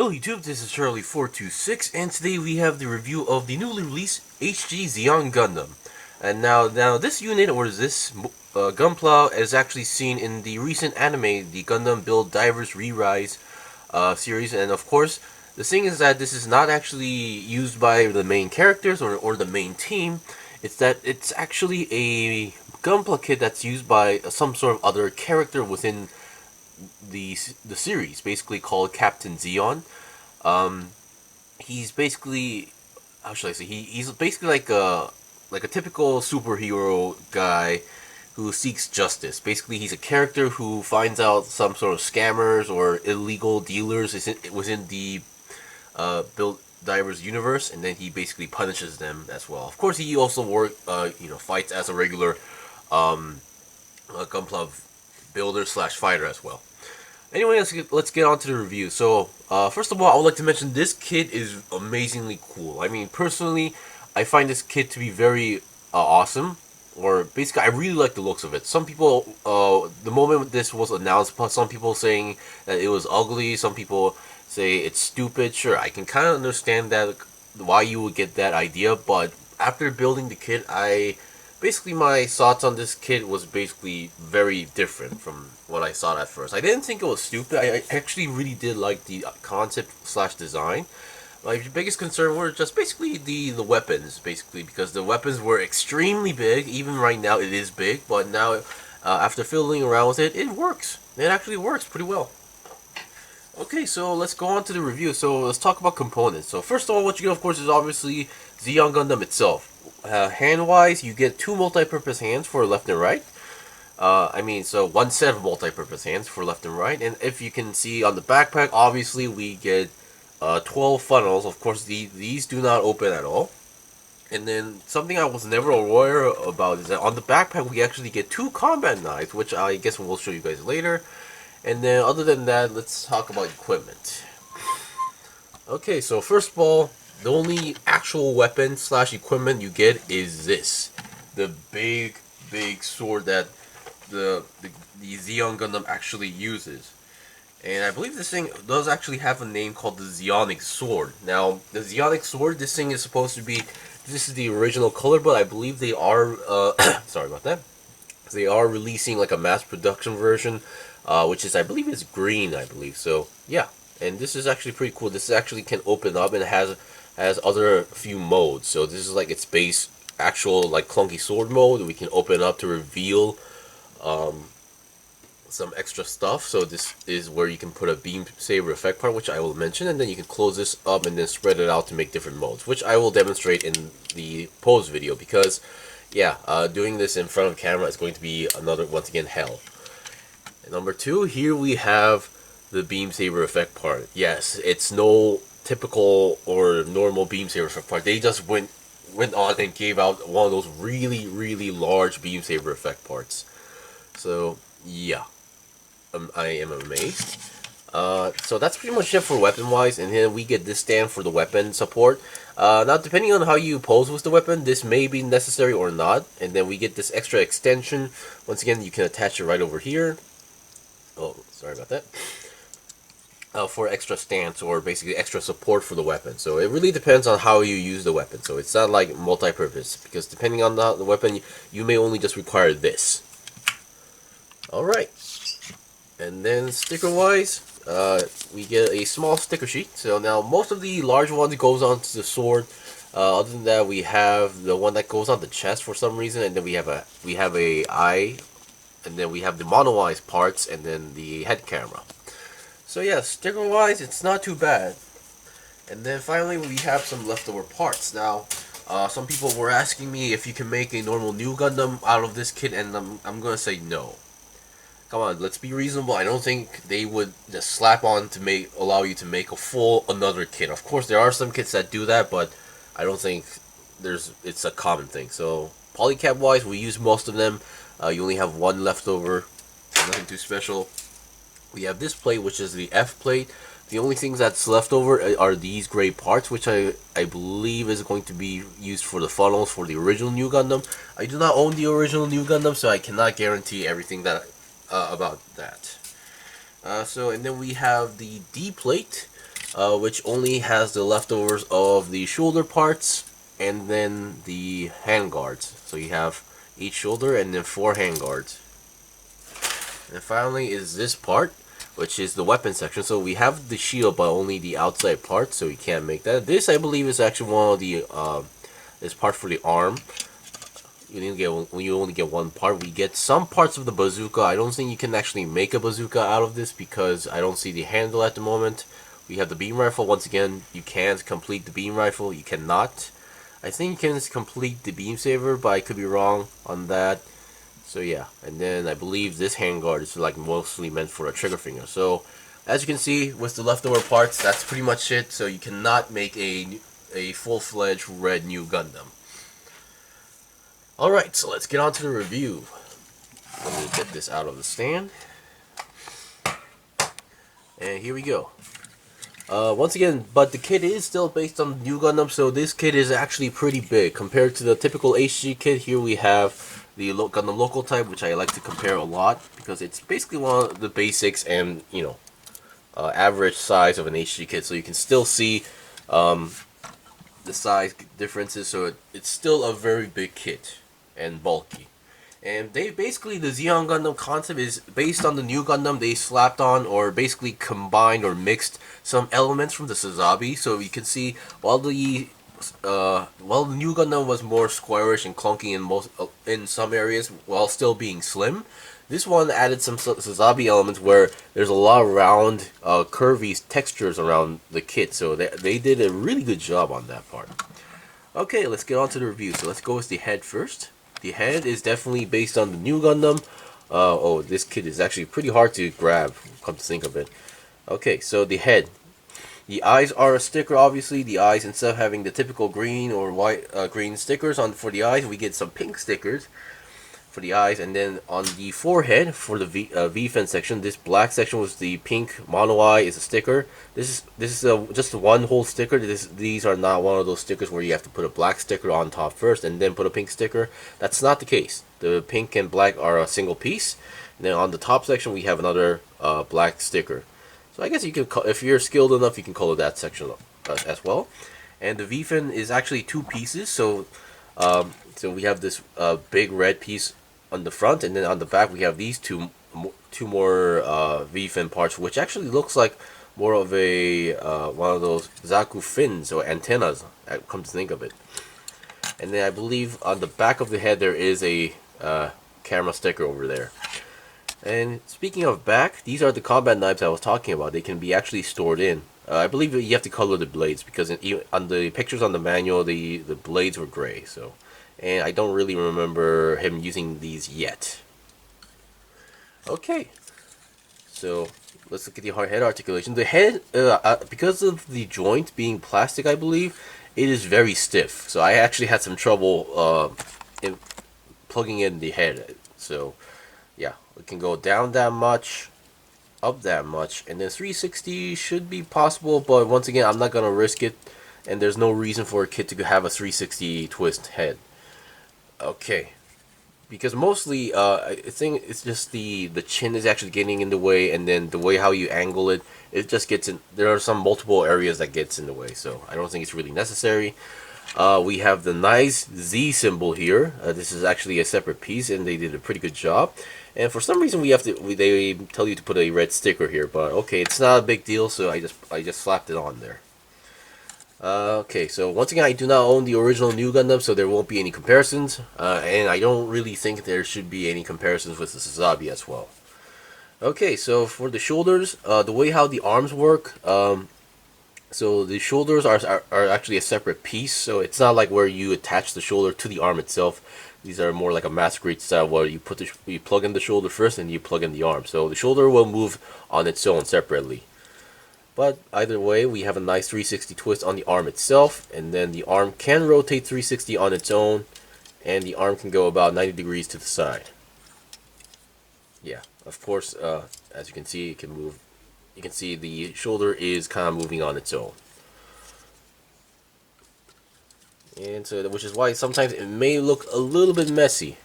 Hello YouTube, this is Charlie426, and today we have the review of the newly released HG Zeon Gundam. And now this unit, or this Gunpla, is actually seen in the recent anime, the Gundam Build Divers Re-Rise series. And of course, the thing is that this is not actually used by the main characters or the main team. It's that it's actually a Gunpla kit that's used by some sort of other character within the series, basically called Captain Zeon. He's basically, how should I say, he's basically like a typical superhero guy who seeks justice. Basically, he's a character who finds out some sort of scammers or illegal dealers within the Build Divers universe, and then he basically punishes them as well. Of course, he also fights as a regular Gunpla builder slash fighter as well. Anyway, let's get on to the review. So, first of all, I would like to mention this kit is amazingly cool. I mean, personally, I find this kit to be very awesome. Or, basically, I really like the looks of it. Some people, the moment this was announced, some people saying that it was ugly, some people say it's stupid. Sure, I can kind of understand that, why you would get that idea, but after building the kit, basically, my thoughts on this kit was basically very different from what I thought at first. I didn't think it was stupid. I actually really did like the concept slash design. My biggest concern were just basically the weapons, basically, because the weapons were extremely big. Even right now, it is big, but now, after fiddling around with it, it works. It actually works pretty well. Okay, so let's go on to the review. So let's talk about components. So first of all, what you get, of course, is obviously Zeon Gundam itself. Hand-wise, you get two multi-purpose hands for left and right. So one set of multi-purpose hands for left and right. And if you can see on the backpack, obviously we get 12 funnels. Of course, these do not open at all. And then something I was never aware about is that on the backpack we actually get two combat knives, which I guess we'll show you guys later. And then other than that, let's talk about equipment. Okay, so first of all, the only actual weapon slash equipment you get is this. The big sword that the Zeon Gundam actually uses. And I believe this thing does actually have a name called the Zeonic Sword. Now, the Zeonic Sword, this thing is supposed to be, this is the original color, but I believe they are, sorry about that. They are releasing like a mass production version, which is, I believe, is green, I believe. So, yeah. And this is actually pretty cool. This actually can open up and it has other few modes. So this is like its base actual like clunky sword mode. We can open up to reveal some extra stuff. So this is where you can put a beam saber effect part, which I will mention, and then you can close this up and then spread it out to make different modes, which I will demonstrate in the pose video, because yeah, doing this in front of camera is going to be another, once again, hell. And number two, here we have the beam saber effect part. Yes, it's no typical or normal beam saber effect part. They just went on and gave out one of those really large beam saber effect parts. So yeah, I am amazed. So that's pretty much it for weapon wise, and then we get this stand for the weapon support. Now depending on how you pose with the weapon, this may be necessary or not. And then we get this extra extension. Once again, you can attach it right over here. Oh, sorry about that. For extra stance, or basically extra support for the weapon. So it really depends on how you use the weapon. So it's not like multi-purpose, because depending on the weapon, you may only just require this. Alright. And then sticker wise, we get a small sticker sheet. So now most of the large ones goes onto the sword. Other than that, we have the one that goes on the chest for some reason, and then we have a eye, and then we have the mono eyes parts, and then the head camera. So yeah, sticker wise, it's not too bad. And then finally, we have some leftover parts. Now, some people were asking me if you can make a normal Nu Gundam out of this kit, and I'm gonna say no. Come on, let's be reasonable. I don't think they would just slap on to allow you to make a full another kit. Of course, there are some kits that do that, but I don't think it's a common thing. So polycap wise, we use most of them. You only have one left over, so nothing too special. We have this plate, which is the F plate. The only things that's left over are these gray parts, which I believe is going to be used for the funnels for the original Nu Gundam. I do not own the original Nu Gundam, so I cannot guarantee everything that about that. And then we have the D plate. which only has the leftovers of the shoulder parts and then the hand guards. So you have each shoulder and then 4 hand guards. And finally is this part, which is the weapon section. So we have the shield, but only the outside part, so you can't make that. This, I believe, is actually one of the this part for the arm. You only get one part. We get some parts of the bazooka. I don't think you can actually make a bazooka out of this because I don't see the handle at the moment. We have the beam rifle. Once again, you can't complete the beam rifle. You cannot. I think you can complete the beam saber, but I could be wrong on that. So yeah, and then I believe this handguard is like mostly meant for a trigger finger. So as you can see with the leftover parts, that's pretty much it. So you cannot make a full-fledged red Nu Gundam. Alright, so let's get on to the review. Let me get this out of the stand. And here we go. Once again, but the kit is still based on Nu Gundam, so this kit is actually pretty big. Compared to the typical HG kit, here we have the Gundam local type, which I like to compare a lot, because it's basically one of the basics and, you know, average size of an HG kit, so you can still see the size differences, so it's still a very big kit and bulky. And they basically, the Zeon Gundam concept is based on the Nu Gundam. They slapped on or basically combined or mixed some elements from the sazabi. So you can see while the Nu Gundam was more squarish and clunky in some areas while still being slim, this one added some sazabi elements where there's a lot of round, curvy textures around the kit. So they did a really good job on that part. Okay, let's get on to the review. So let's go with the head first. The head is definitely based on the Nu Gundam. Oh, this kit is actually pretty hard to grab, come to think of it. Okay, so the head. The eyes are a sticker, obviously. The eyes, instead of having the typical green or white green stickers for the eyes, we get some pink stickers for the eyes. And then on the forehead, for the V-fin section, this black section was the pink mono eye is a sticker. This is just one whole sticker. These are not one of those stickers where you have to put a black sticker on top first and then put a pink sticker. That's not the case. The pink and black are a single piece. And then on the top section, we have another black sticker. So I guess you can, if you're skilled enough, you can color that section as well. And the V-fin is actually 2 pieces. So so we have this big red piece on the front, and then on the back we have these two more V-fin parts, which actually looks like more of a one of those Zaku fins or antennas, come to think of it. And then I believe on the back of the head there is a camera sticker over there. And speaking of back, these are the combat knives I was talking about. They can be actually stored in. I believe you have to color the blades because on the pictures on the manual, the blades were gray. So, and I don't really remember him using these yet. Okay, so let's look at the head articulation. The head, because of the joint being plastic, I believe, it is very stiff. So I actually had some trouble in plugging in the head. So yeah, it can go down that much, up that much, and then 360 should be possible, but once again, I'm not gonna risk it, and there's no reason for a kit to have a 360 twist head. Okay, because mostly I think it's just the chin is actually getting in the way, and then the way how you angle it, it just gets in. There are some multiple areas that gets in the way, so I don't think it's really necessary. We have the nice Z symbol here. This is actually a separate piece, and they did a pretty good job. And for some reason, they tell you to put a red sticker here, but okay, it's not a big deal, so I just slapped it on there. Okay, so once again, I do not own the original Nu Gundam, so there won't be any comparisons, and I don't really think there should be any comparisons with the sazabi as well. Okay, so for the shoulders, the way how the arms work, so the shoulders are actually a separate piece, so it's not like where you attach the shoulder to the arm itself. These are more like a masquerade style where you plug in the shoulder first and you plug in the arm. So the shoulder will move on its own separately. But either way, we have a nice 360 twist on the arm itself, and then the arm can rotate 360 on its own, and the arm can go about 90 degrees to the side. Yeah, of course, as you can see, it can move. You can see the shoulder is kind of moving on its own. And so, which is why sometimes it may look a little bit messy.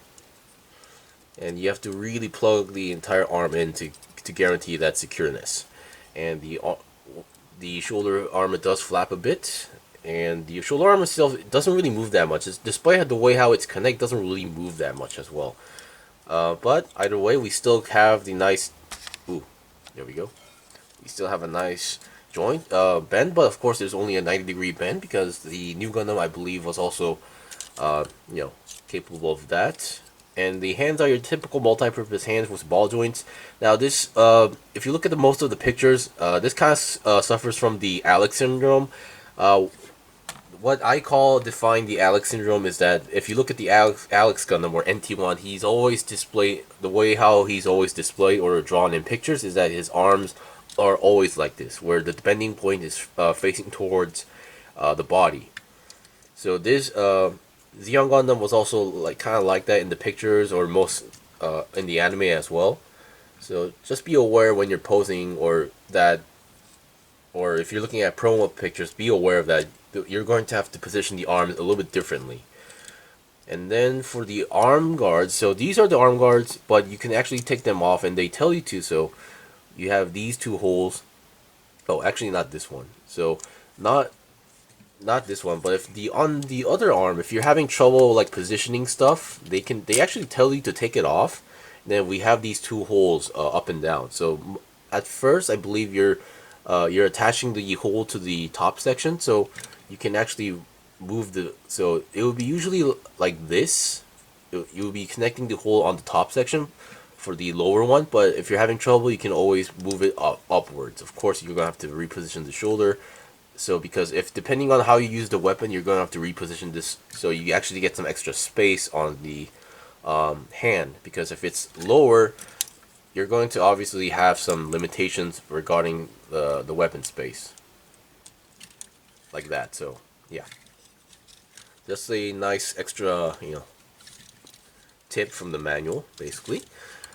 And you have to really plug the entire arm in to guarantee that secureness. And the shoulder armor does flap a bit, and the shoulder armor itself doesn't really move that much. Despite the way how it's connected, doesn't really move that much as well. But either way, we still have the nice. Ooh, there we go. We still have a nice joint bend, but of course there's only a 90-degree bend because the Nu Gundam, I believe, was also capable of that. And the hands are your typical multi-purpose hands with ball joints. Now this, if you look at most of the pictures, this kind of suffers from the Alex syndrome. What I define the Alex syndrome is that if you look at the Alex Gundam or NT1, he's always displayed, the way how he's always displayed or drawn in pictures is that his arms are always like this, where the bending point is facing towards the body. So this Zeon Gundam was also like kind of like that in the pictures, or most in the anime as well. So just be aware when you're posing, or if you're looking at promo pictures, be aware of that. You're going to have to position the arms a little bit differently. And then for the arm guards, so these are the arm guards, but you can actually take them off, and they tell you to. So you have these two holes. Oh, actually not this one. So not this one, but if on the other arm, if you're having trouble like positioning stuff, they actually tell you to take it off. And then we have these two holes up and down. So at first, I believe you're attaching the hole to the top section, so you can actually move so it would be usually like this. You will be connecting the hole on the top section for the lower one, but if you're having trouble, you can always move it upwards. Of course, you're gonna have to reposition the shoulder. So because depending on how you use the weapon, you're gonna have to reposition this so you actually get some extra space on the hand. Because if it's lower, you're going to obviously have some limitations regarding the weapon space. Like that, so yeah. Just a nice extra, tip from the manual, basically.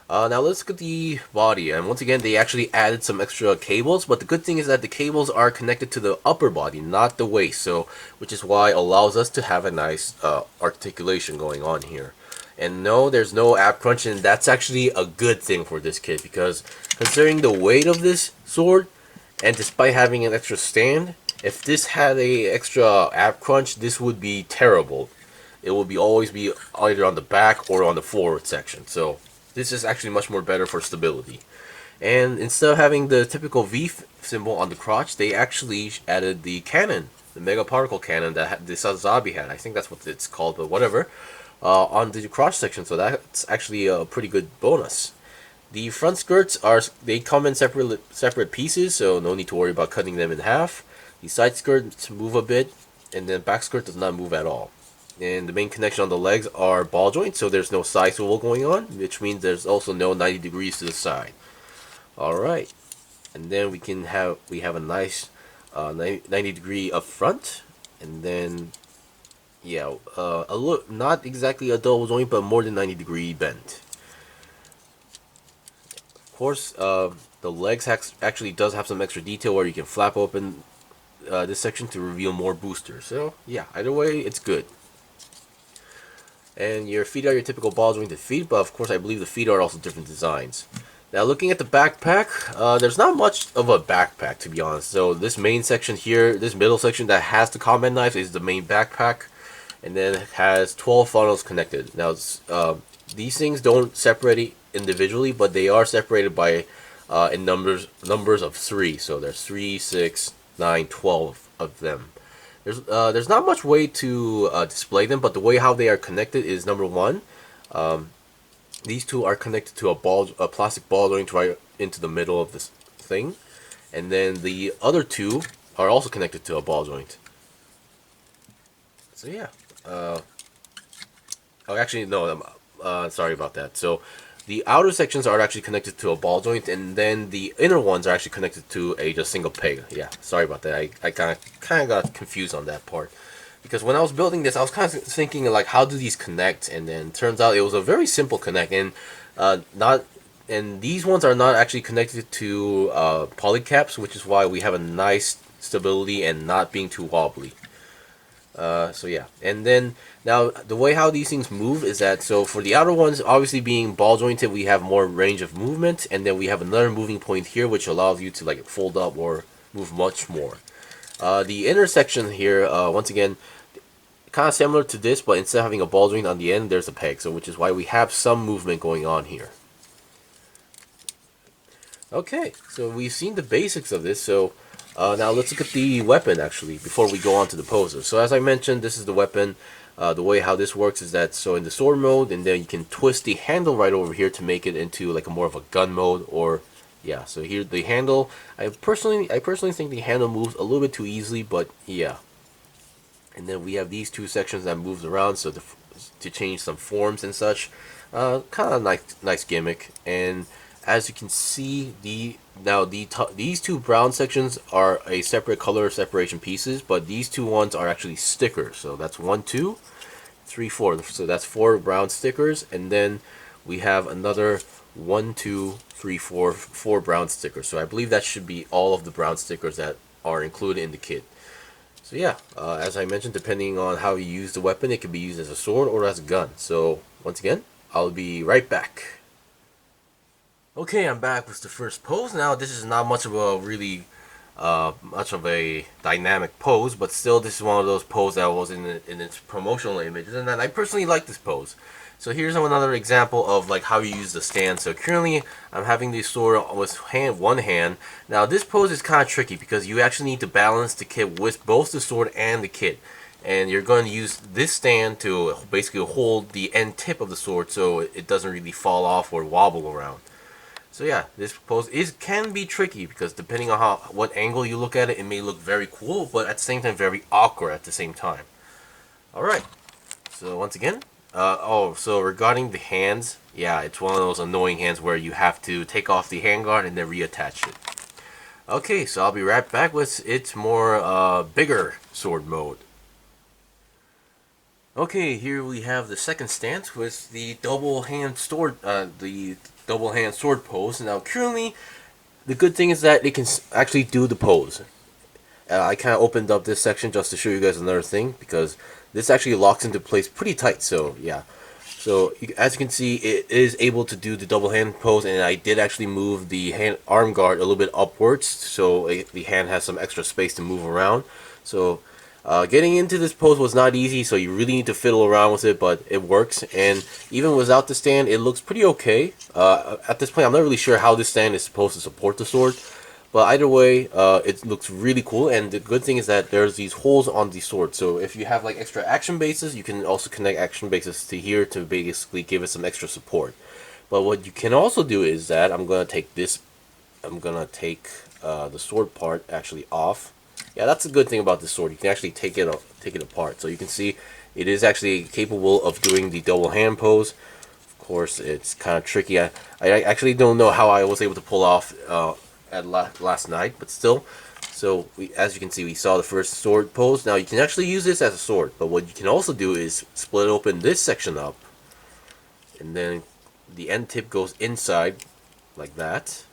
Now let's look at the body, and once again, they actually added some extra cables, but the good thing is that the cables are connected to the upper body, not the waist, so which is why it allows us to have a nice articulation going on here. And no, there's no ab crunch, and that's actually a good thing for this kit, because considering the weight of this sword, and despite having an extra stand, if this had a extra ab crunch, this would be terrible. It would always be either on the back or on the forward section. So this is actually much more better for stability. And instead of having the typical V symbol on the crotch, they actually added the cannon, the mega particle cannon that the Sazabi had. I think that's what it's called, but whatever. On the crotch section, so that's actually a pretty good bonus. The front skirts they come in separate pieces, so no need to worry about cutting them in half. The side skirts move a bit, and then back skirt does not move at all. And the main connection on the legs are ball joints, so there's no side swivel going on, which means there's also no 90 degrees to the side. Alright, and then we have a nice 90 degree up front, and then yeah, not exactly a double joint, but more than 90 degree bend. Of course, the legs actually does have some extra detail where you can flap open this section to reveal more boosters. So yeah, either way, it's good. And your feet are your typical ball jointed feet, but of course I believe the feet are also different designs. Now looking at the backpack, there's not much of a backpack, to be honest. So this main section here, this middle section that has the combat knives is the main backpack, and then it has 12 funnels connected. Now these things don't separate individually, but they are separated by in numbers of 3. So there's 3, 6, 9, 12 of them. There's not much way to display them, but the way how they are connected is number 1. These two are connected to a plastic ball joint right into the middle of this thing, and then the other 2 are also connected to a ball joint. So yeah. Oh, actually no. Sorry about that. So the outer sections are actually connected to a ball joint, and then the inner ones are actually connected to a just single peg. Yeah, sorry about that. I kind of got confused on that part, because when I was building this, I was kind of thinking like, how do these connect? And then turns out it was a very simple connect, and these ones are not actually connected to polycaps, which is why we have a nice stability and not being too wobbly. So yeah, and then now the way how these things move is that, so for the outer ones, obviously being ball jointed, we have more range of movement, and then we have another moving point here which allows you to like fold up or move much more. The intersection here, once again, kind of similar to this, but instead of having a ball joint on the end, there's a peg, so which is why we have some movement going on here. Okay, so we've seen the basics of this, so now let's look at the weapon actually before we go on to the poses. So as I mentioned, this is the weapon. The way how this works is that so in the sword mode, and then you can twist the handle right over here to make it into like a more of a gun mode, or yeah. So here the handle, I personally think the handle moves a little bit too easily, but yeah. And then we have these two sections that moves around, so to change some forms and such. Kind of nice gimmick. And as you can see, these two brown sections are a separate color separation pieces, but these two ones are actually stickers. So that's 1, 2, 3, 4. So that's 4 brown stickers, and then we have another 1, 2, 3, 4 brown stickers. So I believe that should be all of the brown stickers that are included in the kit. So yeah, as I mentioned, depending on how you use the weapon, it can be used as a sword or as a gun. So once again, I'll be right back. Okay, I'm back with the first pose. Now this is not much of a really much of a dynamic pose, but still this is one of those poses that was in its promotional images, and I personally like this pose. So here's another example of like how you use the stand. So currently I'm having the sword with one hand. Now this pose is kind of tricky because you actually need to balance the kit with both the sword and the kit. And you're going to use this stand to basically hold the end tip of the sword so it doesn't really fall off or wobble around. So yeah, this pose can be tricky because depending on what angle you look at it, it may look very cool, but at the same time very awkward at the same time. Alright, so once again, so regarding the hands, yeah, it's one of those annoying hands where you have to take off the handguard and then reattach it. Okay, so I'll be right back with its more bigger sword mode. Okay, here we have the second stance with the double hand sword pose. Now, currently, the good thing is that it can actually do the pose. I kind of opened up this section just to show you guys another thing because this actually locks into place pretty tight. So yeah, so as you can see, it is able to do the double hand pose, and I did actually move the arm guard a little bit upwards, so the hand has some extra space to move around. So getting into this pose was not easy, so you really need to fiddle around with it, but it works. And even without the stand, it looks pretty okay. At this point, I'm not really sure how this stand is supposed to support the sword, but either way, it looks really cool. And the good thing is that there's these holes on the sword, so if you have like extra action bases, you can also connect action bases to here to basically give it some extra support. But what you can also do is that I'm gonna take the sword part actually off. Yeah, that's a good thing about this sword. You can actually take it apart. So you can see it is actually capable of doing the double hand pose. Of course, it's kind of tricky. I actually don't know how I was able to pull off last night, but still. So as you can see, we saw the first sword pose. Now you can actually use this as a sword, but what you can also do is split open this section up, and then the end tip goes inside like that.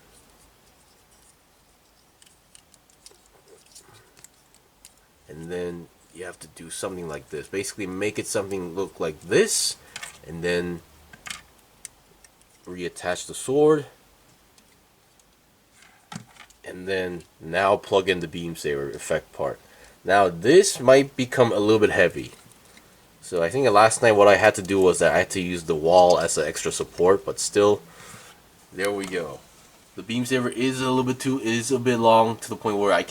And then you have to do something like this. Basically make it something look like this, and then reattach the sword, and then now plug in the beam saber effect part. Now this might become a little bit heavy, so I think last night what I had to do was that I had to use the wall as an extra support, but still, there we go. The beam saber is a bit long to the point where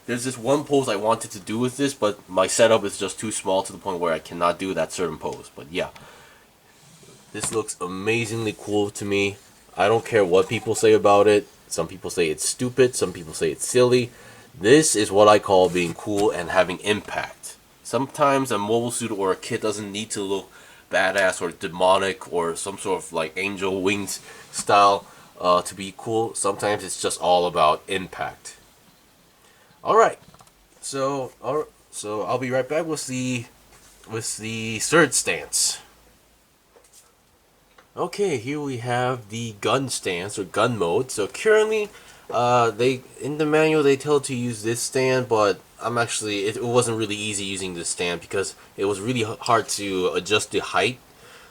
there's this one pose I wanted to do with this, but my setup is just too small to the point where I cannot do that certain pose. But yeah, this looks amazingly cool to me. I don't care what people say about it. Some people say it's stupid, some people say it's silly. This is what I call being cool and having impact. Sometimes a mobile suit or a kit doesn't need to look badass or demonic or some sort of like angel wings style to be cool. Sometimes it's just all about impact. Alright, so I'll be right back with the third stance. Okay, here we have the gun stance or gun mode. So currently, in the manual they tell to use this stand, but it wasn't really easy using this stand because it was really hard to adjust the height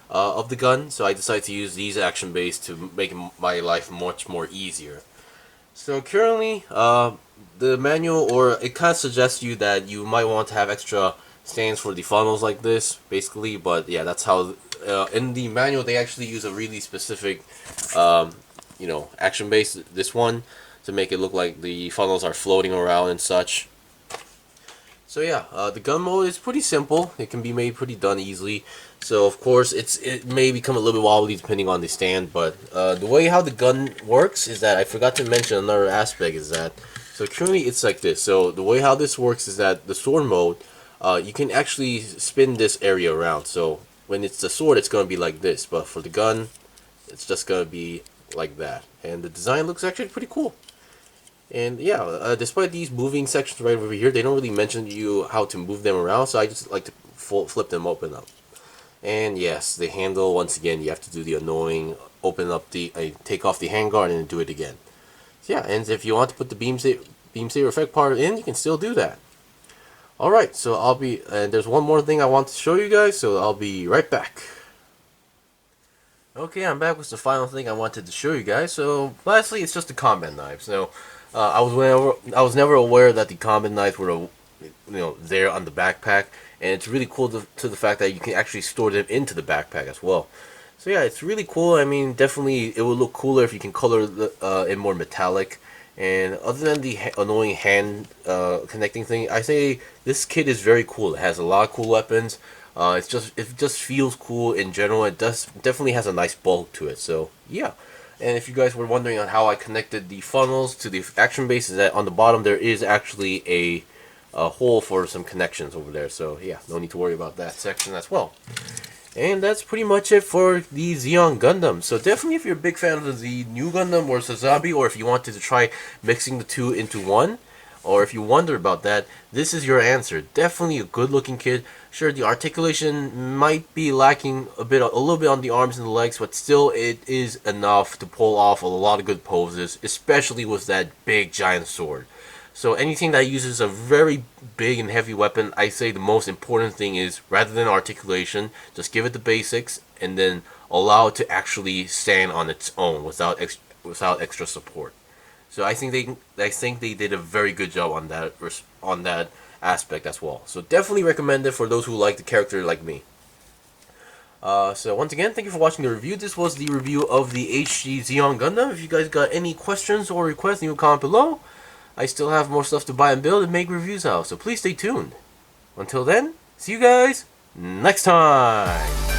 of the gun. So I decided to use these action bays to make my life much more easier. So currently, the manual, or it kind of suggests you that you might want to have extra stands for the funnels like this, basically. But yeah, that's how. In the manual, they actually use a really specific, action base. This one to make it look like the funnels are floating around and such. So yeah, the gun mode is pretty simple. It can be made pretty done easily. So of course, it may become a little bit wobbly depending on the stand, but the way how the gun works is that I forgot to mention another aspect is that, so currently it's like this. So the way how this works is that the sword mode, you can actually spin this area around. So when it's the sword, it's going to be like this, but for the gun, it's just going to be like that. And the design looks actually pretty cool. And yeah, despite these moving sections right over here, they don't really mention to you how to move them around, so I just like to flip them open up. And yes, the handle, once again, you have to do the annoying open up the, take off the handguard and do it again. So yeah, and if you want to put the beam saber effect part in, you can still do that. Alright, so and there's one more thing I want to show you guys, so I'll be right back. Okay, I'm back with the final thing I wanted to show you guys. So lastly, it's just the combat knives. Now, I was never aware that the combat knives were, there on the backpack, and it's really cool to the fact that you can actually store them into the backpack as well. So yeah, it's really cool. I mean, definitely it would look cooler if you can color it more metallic. And other than the annoying hand connecting thing, I say this kit is very cool. It has a lot of cool weapons. It just feels cool in general. It definitely has a nice bulk to it. So yeah. And if you guys were wondering on how I connected the funnels to the action base, is that on the bottom there is actually a hole for some connections over there. So yeah, no need to worry about that section as well. And that's pretty much it for the Zeon Gundam. So definitely if you're a big fan of the Nu Gundam or sazabi, or if you wanted to try mixing the two into one, or if you wonder about that, this is your answer. Definitely a good looking kid. Sure, the articulation might be lacking a little bit on the arms and the legs, but still it is enough to pull off a lot of good poses, especially with that big giant sword. So anything that uses a very big and heavy weapon, I say the most important thing is, rather than articulation, just give it the basics and then allow it to actually stand on its own without extra support. So I think they did a very good job on that aspect as well. So definitely recommend it for those who like the character like me. So once again, thank you for watching the review. This was the review of the HG Zeon Gundam. If you guys got any questions or requests, leave a comment below. I still have more stuff to buy and build and make reviews out, so please stay tuned. Until then, see you guys next time!